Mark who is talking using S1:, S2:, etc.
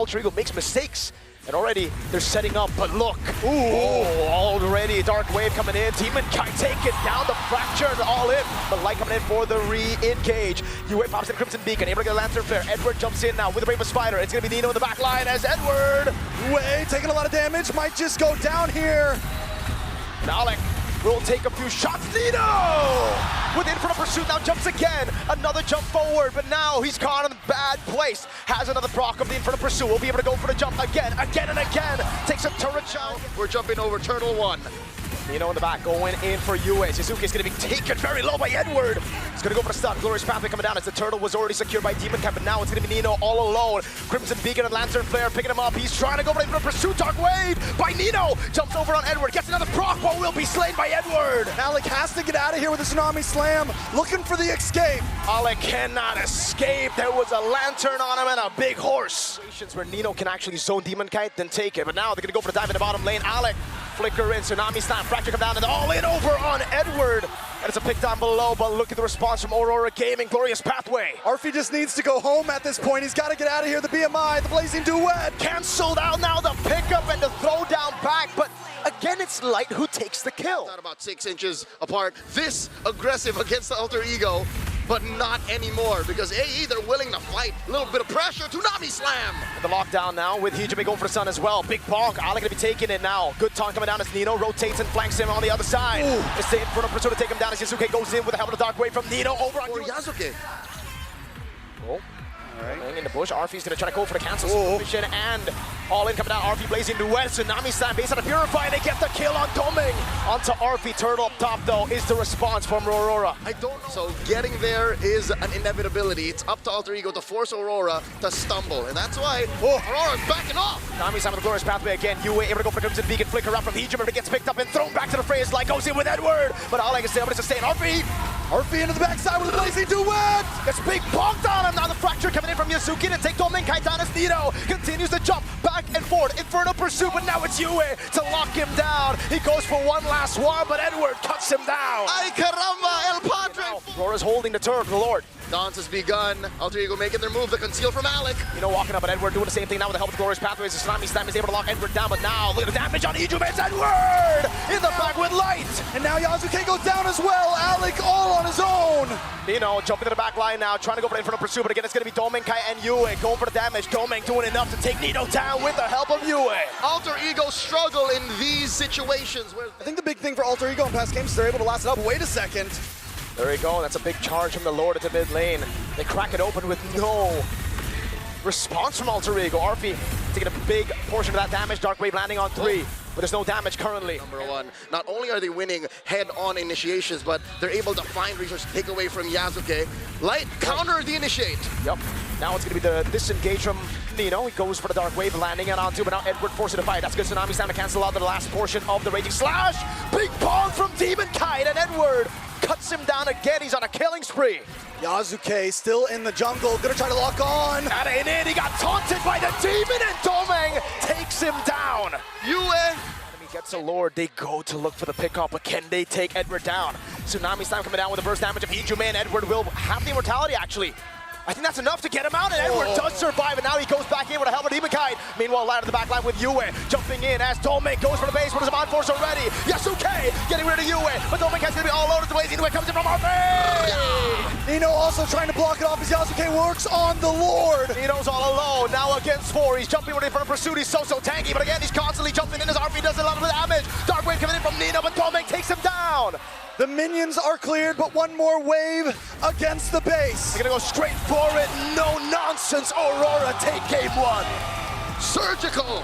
S1: Alter Ego makes mistakes, and already they're setting up, but look. Already Dark Wave coming in. Demon Kai taking down the Fracture and all in, but Light coming in for the re-engage. UA pops in Crimson Beacon, able to get a Lantern Flare. Edward jumps in now with the Brave Spider. It's going to be Nino in the back line as Edward.
S2: UA taking a lot of damage, might just go down here.
S1: And Alec will take a few shots. Nino! With Inferno Pursuit now jumps again. Another jump forward, but now he's caught in a bad place. Has another proc of the Inferno Pursuit. Will be able to go for the jump again and again. Takes a turret shot.
S3: We're jumping over Turtle 1.
S1: Nino in the back going in for UA. Suzuki is going to be taken very low by Edward. He's going to go for the stun. Glorious Pathway coming down as the turtle was already secured by Demon Kai, but now it's going to be Nino all alone. Crimson Beacon and Lantern Flare picking him up. He's trying to go for the pursuit. Dark Wave by Nino. Jumps over on Edward. Gets another proc, but will be slain by Edward.
S2: Alec has to get out of here with a Tsunami Slam, looking for the escape.
S1: Alec cannot escape. There was a lantern on him and a big horse. Where Nino can actually zone Demon Kite, then take it. But now they're going to go for the dive in the bottom lane. Alec, flicker in, Tsunami Slam, Fracture come down, and all in over on Edward. And it's a pick down below, but look at the response from Aurora Gaming. Glorious Pathway.
S2: Arfi just needs to go home at this point. He's got to get out of here. The BMI, the Blazing Duet.
S1: Cancelled out now, the pickup and the throw down back, but again, it's Light who takes the kill.
S3: Not about 6 inches apart. This aggressive against the Alter Ego, but not anymore because AE, they're willing to fight. A little bit of pressure, Tsunami Slam.
S1: And the lockdown now with Hijime going for the sun as well. Big bonk, Alec gonna be taking it now. Good taunt coming down as Nino rotates and flanks him on the other side. It's the Inferno Pursuit to take him down as Yasuke goes in with the help of the Dark Wave from Nino over on
S3: Yasuke.
S1: Oh. Right. In the bush, Arfi's gonna try to go for the cancel supervision and all in coming down. Arfi Blazing Duet, Tsunami Slam based on a Purify, and they get the kill on Doming. Onto Arfi, turtle up top though is the response from Aurora.
S3: I don't know. So getting there is an inevitability. It's up to Alter Ego to force Aurora to stumble, and that's why Aurora's backing off.
S1: Tsunami Slam with the Glorious Pathway again. UA able to go for Crimson Beacon, flicker up from Hijime, but it gets picked up and thrown back to the fray as Light goes in with Edward. But Alec is still able to sustain.
S2: Arfi into the backside with a Blazing Duet.
S1: Gets big bonked on him. Now the Fracture coming in from Yasuki to take Domin Kai down as Nino continues to jump back and forth. Inferno Pursuit, but now it's UA to lock him down. He goes for one last one, but Edward cuts him down.
S3: Ay caramba, El Padre.
S1: Aurora's holding the turret, the Lord.
S3: Dance has begun. Alter Ego making their move to conceal from Alec.
S1: You know, walking up, but Edward doing the same thing now with the help of the Glorious Pathways. The Tsunami Slam is able to lock Edward down, but now look at the damage on Hijime. It's Edward in the back with Light.
S2: And now Yasuke goes down as well. Alec all on his own.
S1: Nino jumping to the back line now, trying to go for the Inferno Pursuit, but again, it's going to be Doming Kai and Yue going for the damage. Doming doing enough to take Nino down with the help of Yue.
S3: Alter Ego struggle in these situations.
S2: I think the big thing for Alter Ego in past games is they're able to last it up. Wait a second.
S1: There we go, that's a big charge from the Lord at the mid lane. They crack it open with no response from Alter Ego. Arfi taking a big portion of that damage. Dark Wave landing on 3, but there's no damage currently.
S3: Number 1, not only are they winning head-on initiations, but they're able to find resources to take away from Yasuke. Light counter the initiate.
S1: Yep, now it's going to be the disengage from Nino. He goes for the Dark Wave, landing it on 2, but now Edward forcing to fight. That's good. Tsunami Slam to cancel out the last portion of the Raging Slash. Big pawn from Demon Kite, and Edward cuts him down again. He's on a killing spree.
S2: Yasuke still in the jungle, gonna try to lock on.
S1: And in, he got taunted by the Demon, and Doming takes him down.
S3: Yue
S1: Enemy gets a Lord. They go to look for the pickup, but can they take Edward down? Tsunami Slam coming down with the burst damage of Hijime, and Edward will have the immortality actually. I think that's enough to get him out, and Edward does survive, and now he goes back in with a helmet of Demon Kite. Meanwhile, Light on the back line with Yue jumping in as Doming goes for the base, but there's a on-force already. Yasuke getting rid of Yue, but Doming has to be all loaded. The Blazing Duet comes in from Arfi.
S2: Nino also trying to block it off as Yasuke works on the Lord.
S1: Nino's all alone, now against 4. He's jumping ready for a pursuit. He's so tanky, but again, he's constantly jumping in as Arfi does a lot of damage. Dark Wave coming in from Nino, but Doming takes him down.
S2: The minions are cleared, but one more wave against the base.
S1: They're gonna go straight for it. No nonsense. Aurora take game 1.
S3: surgical.